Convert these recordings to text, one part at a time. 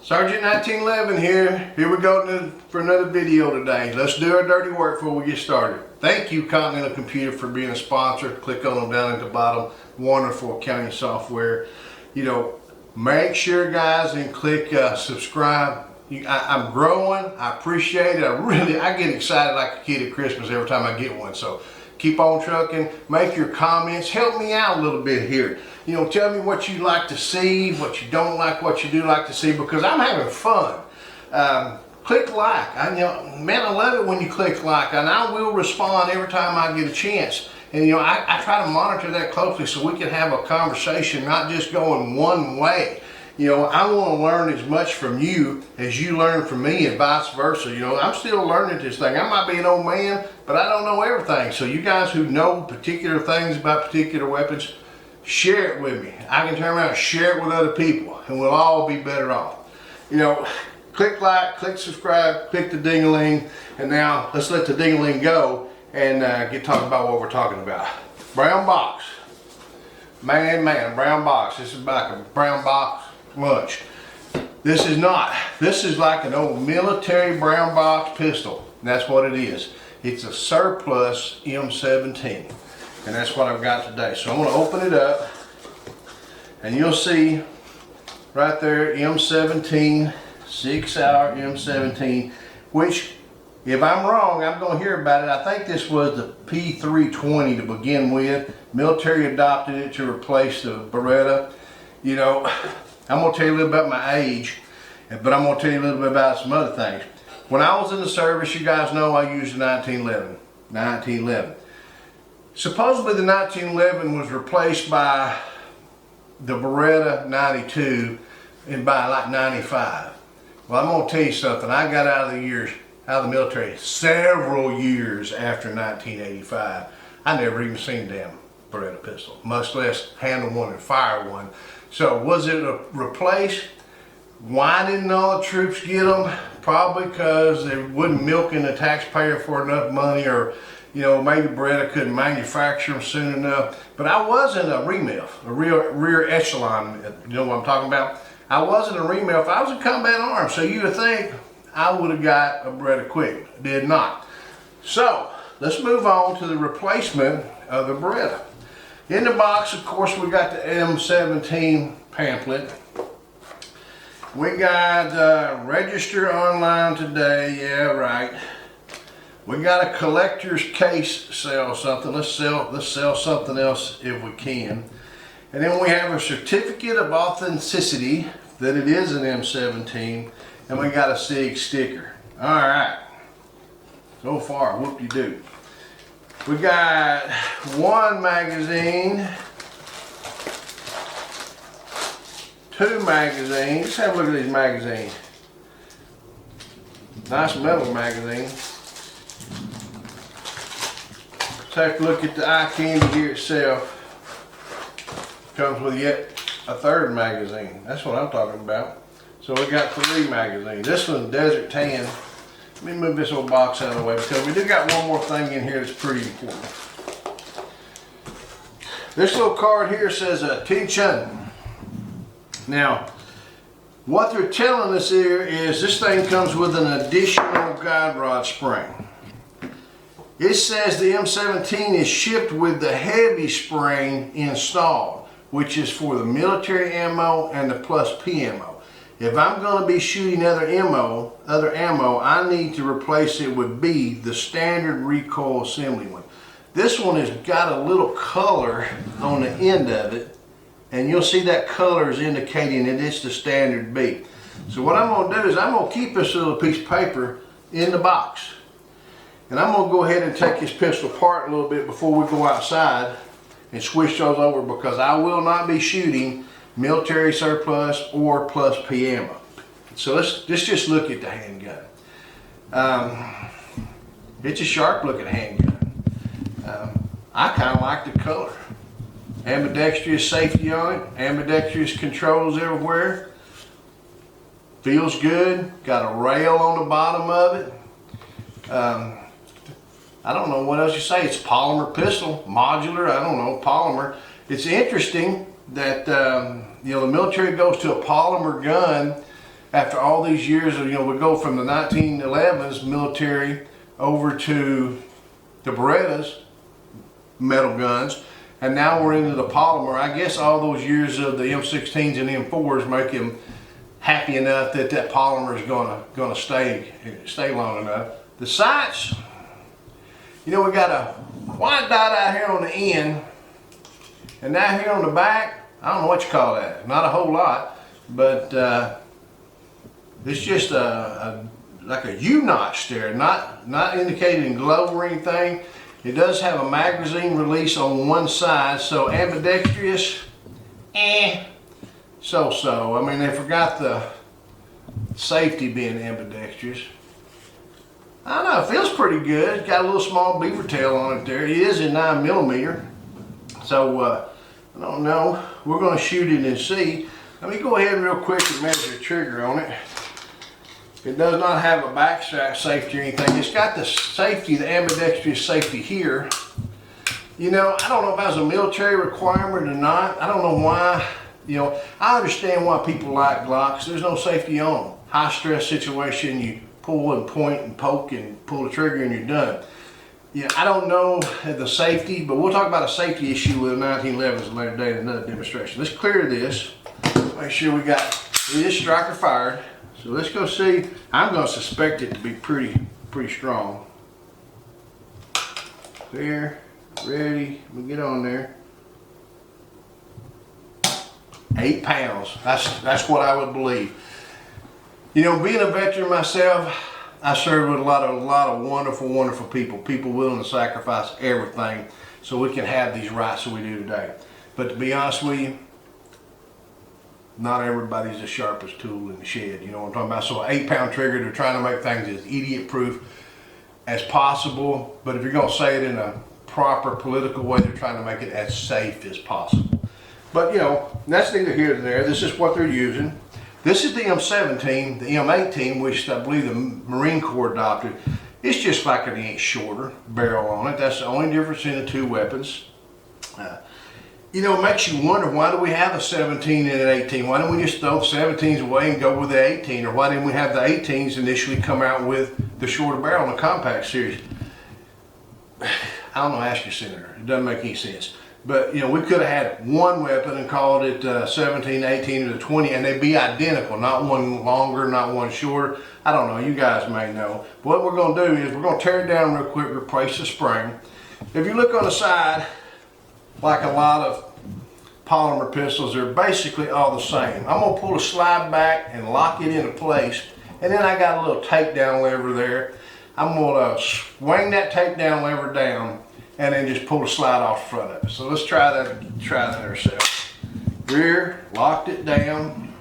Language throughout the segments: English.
Sergeant 1911 here. Here we go for another video today. Let's do our dirty work before we get started. Thank you, Continental Computer, for being a sponsor. Click on them down at the bottom. Wonderful accounting software. You know, make sure, guys, and click subscribe. I'm growing. I appreciate it. I get excited like a kid at Christmas every time I get one. So keep on trucking. Make your comments. Help me out a little bit here. You know, tell me what you like to see, what you don't like, what you do like to see, because I'm having fun. Click like. Man, I love it when you click like, and I will respond every time I get a chance. And you know, I try to monitor that closely so we can have a conversation, not just going one way. You know, I want to learn as much from you as you learn from me, and vice versa. You know, I'm still learning this thing. I might be an old man, but I don't know everything. So you guys who know particular things about particular weapons, share it with me. I can turn around and share it with other people, and we'll all be better off. You know, click like, click subscribe, click the ding-a-ling, and now let's let the ding-a-ling go and get talking about what we're talking about. Brown box. Man, brown box. This is like a brown box lunch. This is not. This is like an old military brown box pistol. That's what it is. It's a surplus M17. And that's what I've got today. So I'm going to open it up, and you'll see right there M17, 6-hour M17, which, if I'm wrong, I'm going to hear about it. I think this was the P320 to begin with. Military adopted it to replace the Beretta. You know, I'm going to tell you a little about my age, but I'm going to tell you a little bit about some other things. When I was in the service, you guys know I used the 1911. Supposedly the 1911 was replaced by the Beretta 92 and by like 95. Well, I'm going to tell you something. I got out of the military several years after 1985. I never even seen a damn Beretta pistol, much less handle one and fire one. So was it replaced? Why didn't all the troops get them? Probably because they wasn't milking the taxpayer for enough money, or you know, maybe Beretta couldn't manufacture them soon enough. But I wasn't a remilf, a rear echelon. You know what I'm talking about? I wasn't a remilf. I was in combat arms, so you would think I would have got a Beretta quick. Did not. So let's move on to the replacement of the Beretta. In the box, of course, we got the M17 pamphlet. We got register online today. Yeah, right. We got a collector's case sell something. Let's sell something else if we can. And then we have a certificate of authenticity that it is an M17, and we got a SIG sticker. All right. So far, whoop-de-doo. We got one magazine, two magazines. Let's have a look at these magazines. Nice metal magazine. Take a look at the eye candy here itself. Comes with yet a third magazine. That's what I'm talking about. So we got 3 magazines. This one's Desert Tan. Let me move this old box out of the way because we do got one more thing in here that's pretty important. This little card here says attention. Now, what they're telling us here is this thing comes with an additional guide rod spring. It says the M17 is shipped with the heavy spring installed, which is for the military ammo and the plus P ammo. If I'm going to be shooting other ammo, I need to replace it with B, the standard recoil assembly one. This one has got a little color on the end of it, and you'll see that color is indicating that it's the standard B. So what I'm going to do is I'm going to keep this little piece of paper in the box. And I'm going to go ahead and take this pistol apart a little bit before we go outside and switch those over, because I will not be shooting military surplus or plus P ammo. So let's just look at the handgun. It's a sharp looking handgun. I kind of like the color. Ambidextrous safety on it, ambidextrous controls everywhere. Feels good, got a rail on the bottom of it. I don't know what else you say. It's a polymer pistol, modular, I don't know, polymer. It's interesting that you know, the military goes to a polymer gun after all these years of, we go from the 1911s military over to the Berettas, metal guns, and now we're into the polymer. I guess all those years of the M16s and M4s make him happy enough that that polymer is gonna stay long enough. The sights, we got a white dot out here on the end, and down here on the back, I don't know what you call that. Not a whole lot, but it's just like a U-notch there, not indicating glow or anything. It does have a magazine release on one side, so ambidextrous, so-so. I mean, they forgot the safety being ambidextrous. I don't know, it feels pretty good. It's got a little small beaver tail on it there. It is in 9mm, so I don't know. We're going to shoot it and see. Let me go ahead real quick and measure the trigger on it. It does not have a backstrap safety or anything. It's got the safety, the ambidextrous safety here. I don't know if that was a military requirement or not. I don't know why. I understand why people like Glocks. There's no safety on them. High stress situation, you pull and point and poke and pull the trigger and you're done. I don't know the safety, but we'll talk about a safety issue with the 1911s later today in another demonstration. Let's clear this. Make sure we got, it is striker fired. So let's go see. I'm going to suspect it to be pretty strong. There, ready, we get on there. 8 pounds, that's what I would believe. Being a veteran myself, I served with a lot of wonderful people willing to sacrifice everything so we can have these rights that we do today. But to be honest with you, not everybody's as sharp as tool in the shed. You know what I'm talking about? So an 8-pound trigger, they're trying to make things as idiot-proof as possible. But if you're going to say it in a proper political way, they're trying to make it as safe as possible. But that's neither here nor there. This is what they're using. This is the M17, the M18, which I believe the Marine Corps adopted. It's just like an inch shorter barrel on it. That's the only difference in the two weapons. It makes you wonder, why do we have a 17 and an 18? Why don't we just throw the 17s away and go with the 18? Or why didn't we have the 18s initially come out with the shorter barrel in the compact series? I don't know, ask your senator. It doesn't make any sense. But, we could have had one weapon and called it 17, 18, or the 20, and they'd be identical. Not one longer, not one shorter. I don't know. You guys may know. But what we're going to do is we're going to tear it down real quick, replace the spring. If you look on the side, like a lot of polymer pistols, they're basically all the same. I'm going to pull the slide back and lock it into place. And then I got a little takedown lever there. I'm going to swing that takedown lever down and then just pull the slide off the front of it. So let's try that ourselves. Rear, locked it down.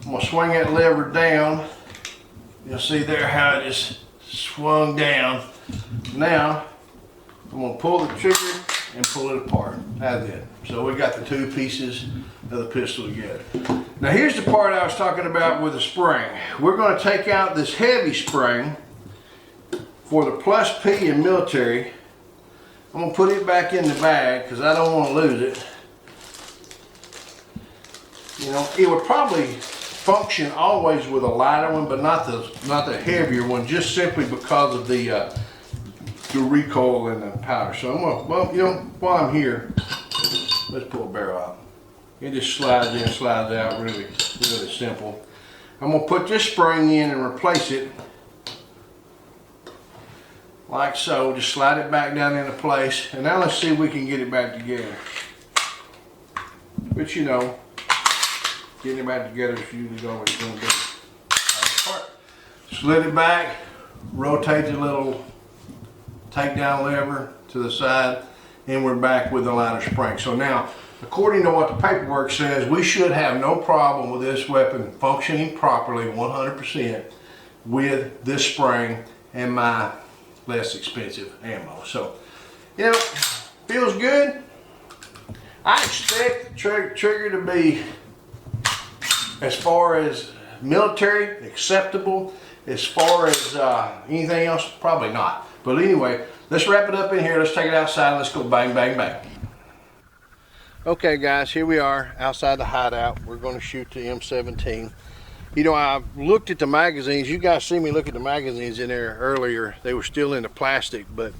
I'm going to swing that lever down. You'll see there how it just swung down. Now, I'm going to pull the trigger and pull it apart. That's it. So we got the two pieces of the pistol together. Now here's the part I was talking about with the spring. We're going to take out this heavy spring for the plus P in military. I'm going to put it back in the bag because I don't want to lose it. It would probably function always with a lighter one, but not the heavier one, just simply because of the recoil and the powder. So I'm gonna, while I'm here, let's pull a barrel out. It just slides in, slides out, really simple. I'm gonna put this spring in and replace it like so. Just slide it back down into place, and now let's see if we can get it back together. But getting it back together is usually always going to be part. Slid it back, rotate the little takedown lever to the side, and we're back with the lighter spring. So now, according to what the paperwork says, we should have no problem with this weapon functioning properly 100% with this spring and my less expensive ammo. So, feels good. I expect the trigger to be, as far as military, acceptable. As far as anything else, probably not. But anyway, let's wrap it up in here. Let's take it outside and let's go bang, bang, bang. Okay guys, here we are outside the hideout. We're going to shoot the M17. You know, I looked at the magazines. You guys see me look at the magazines in there earlier. They were still in the plastic, but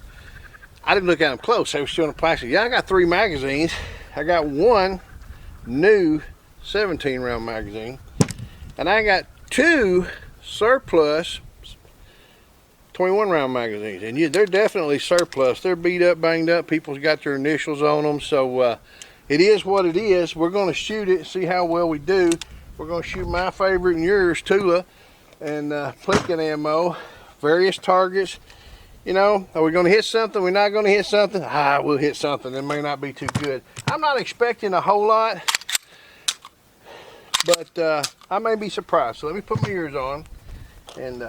I didn't look at them close. They were still in the plastic. Yeah, I got 3 magazines. I got one new 17 round magazine, and I got 2 surplus 21 round magazines, and they're definitely surplus. They're beat up, banged up. People's got their initials on them, so it is what it is. We're going to shoot it and see how well we do. We're going to shoot my favorite and yours, Tula, and Plinkett ammo, various targets. You know, are we going to hit something? We're not going to hit something? We'll hit something. It may not be too good. I'm not expecting a whole lot, but I may be surprised. So let me put my ears on and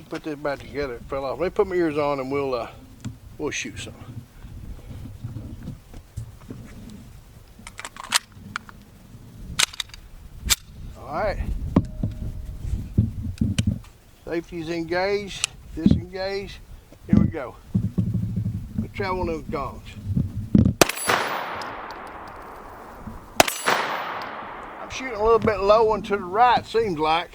put this back together. It fell off. Let me put my ears on and we'll shoot some. All right. Safety's engaged. Disengaged. Here we go. We travel those gongs. I'm shooting a little bit low and to the right, seems like.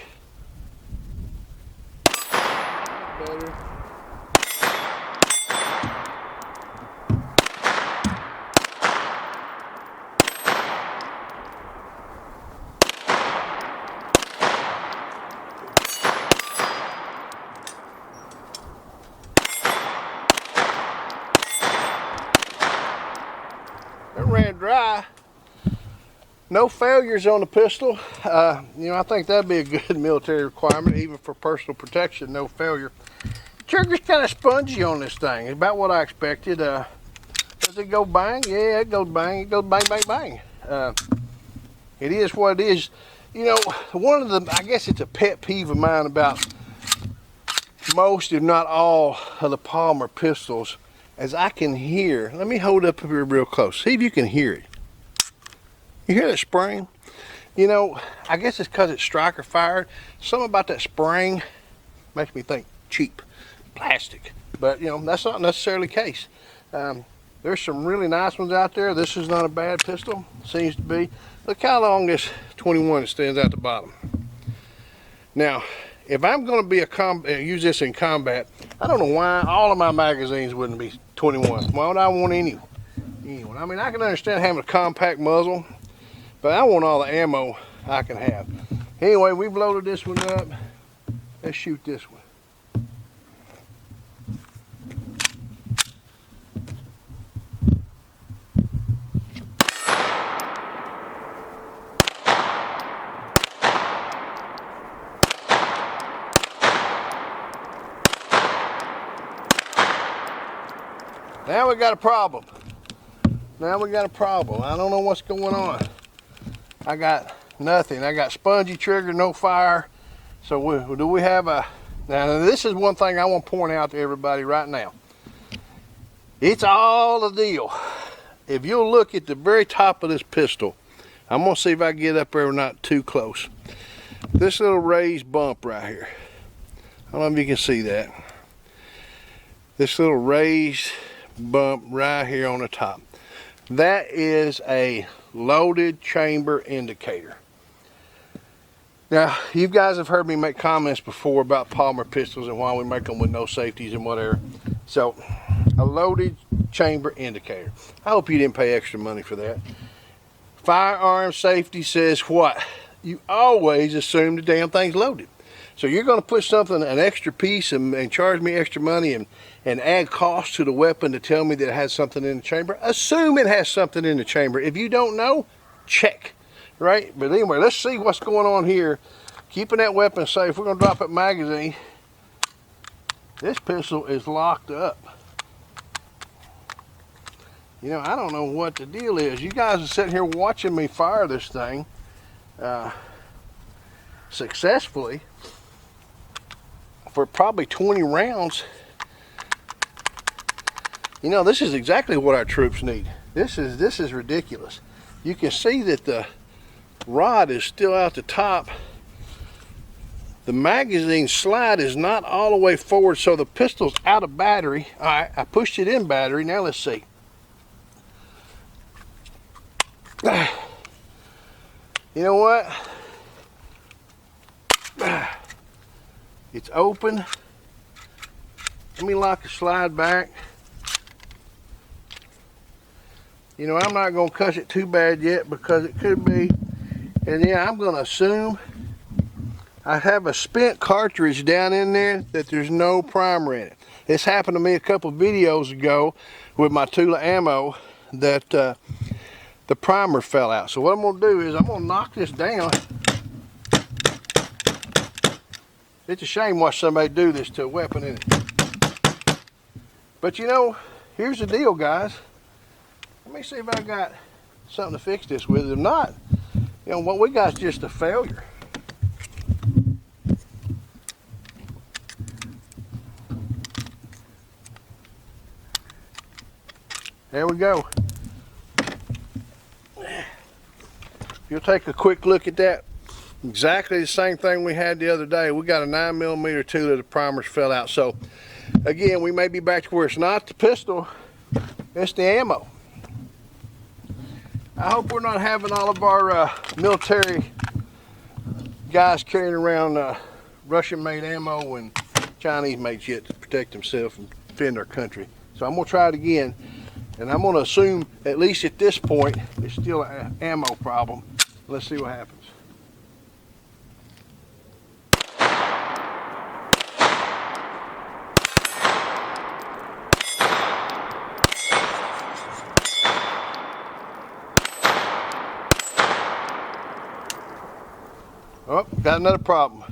Better. It ran dry. No failures on the pistol. You know, I think that'd be a good military requirement, even for personal protection. No failure. Trigger's kind of spongy on this thing. It's about what I expected. Does it go bang? Yeah, it goes bang. It goes bang, bang, bang. It is what it is. You know, one of the, I guess it's a pet peeve of mine about most, if not all, of the Palmer pistols, as I can hear. Let me hold up here real close. See if you can hear it. You hear that spring? You know, I guess it's because it's striker fired. Something about that spring makes me think cheap plastic, but you know, that's not necessarily the case. There's some really nice ones out there. This is not a bad pistol, seems to be. Look how long this 21 stands out the bottom. Now, if I'm going to be use this in combat, I don't know why all of my magazines wouldn't be 21. Why would I want anyone? I mean, I can understand having a compact muzzle, but I want all the ammo I can have. Anyway, we've loaded this one up. Let's shoot this one. Now we got a problem. Now we got a problem. I don't know what's going on. I got nothing. I got spongy trigger, no fire. So do we have a... Now this is one thing I want to point out to everybody right now. It's all a deal. If you'll look at the very top of this pistol, I'm going to see if I can get up there not too close. This little raised bump right here. I don't know if you can see that. This little raised bump right here on the top. That is a loaded chamber indicator. Now, you guys have heard me make comments before about Palmer pistols and why we make them with no safeties and whatever. So, a loaded chamber indicator. I hope you didn't pay extra money for that. Firearm safety says what? You always assume the damn thing's loaded. So you're going to put something, an extra piece, and charge me extra money and add cost to the weapon to tell me that it has something in the chamber. Assume it has something in the chamber. If you don't know, check, right? But anyway, let's see what's going on here. Keeping that weapon safe. We're going to drop that magazine. This pistol is locked up. You know, I don't know what the deal is. You guys are sitting here watching me fire this thing successfully for probably 20 rounds. You know, this is exactly what our troops need. This is ridiculous. You can see that the rod is still out the top. The magazine slide is not all the way forward, so the pistol's out of battery. All right, I pushed it in battery. Now let's see. You know what? It's open. Let me lock the slide back. You know, I'm not going to cuss it too bad yet because it could be. And yeah, I'm going to assume I have a spent cartridge down in there that there's no primer in it. This happened to me a couple videos ago with my Tula ammo that the primer fell out. So what I'm going to do is I'm going to knock this down. It's a shame watch somebody do this to a weapon, isn't it? But you know, here's the deal, guys. Let me see if I got something to fix this with. If not, you know, what we got is just a failure. There we go. You'll take a quick look at that. Exactly the same thing we had the other day. We got a 9mm Tula, the primers fell out. So again, we may be back to where it's not the pistol, it's the ammo. I hope we're not having all of our military guys carrying around Russian-made ammo and Chinese-made shit to protect themselves and defend our country. So I'm gonna try it again, and I'm gonna assume, at least at this point, it's still an ammo problem. Let's see what happens. Oh, got another problem.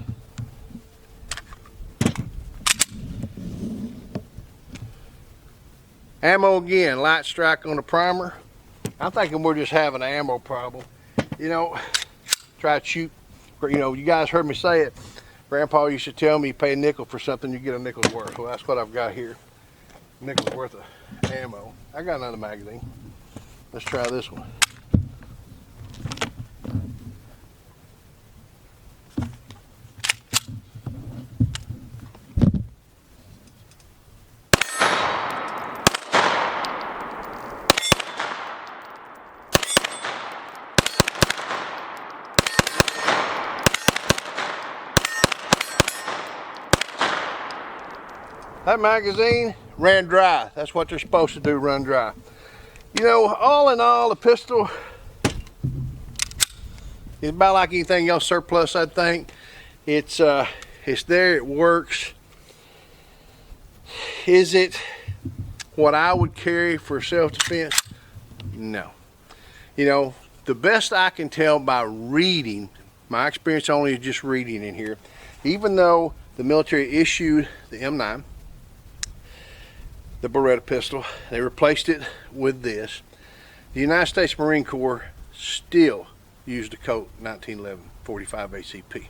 Ammo again, light strike on the primer. I'm thinking we're just having an ammo problem. You know, try to shoot, you know, you guys heard me say it. Grandpa used to tell me you pay a nickel for something, you get a nickel's worth. Well, that's what I've got here. A nickel's worth of ammo. I got another magazine. Let's try this one. That magazine ran dry. That's what they're supposed to do, run dry. You know, all in all, the pistol is about like anything else surplus, I think. It's there, it works. Is it what I would carry for self-defense? No. You know, the best I can tell by reading, my experience only is just reading in here, even though the military issued the M9, the Beretta pistol, they replaced it with this. The United States Marine Corps still used a Colt 1911 45 ACP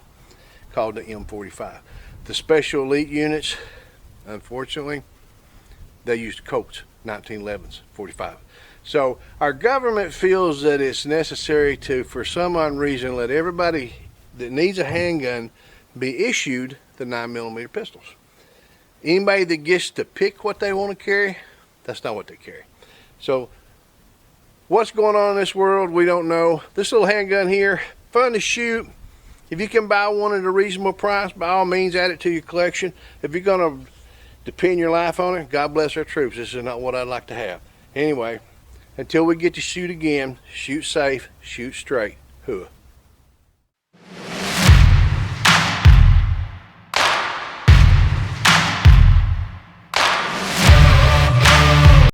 called the M45. The Special Elite units, unfortunately, they used Colts 1911s 45. So our government feels that it's necessary to, for some unknown reason, let everybody that needs a handgun be issued the 9mm pistols. Anybody that gets to pick what they want to carry, that's not what they carry. So what's going on in this world, we don't know. This little handgun here, fun to shoot. If you can buy one at a reasonable price, by all means add it to your collection. If you're going to depend your life on it, God bless our troops. This is not what I'd like to have. Anyway, until we get to shoot again, shoot safe, shoot straight. Hooah.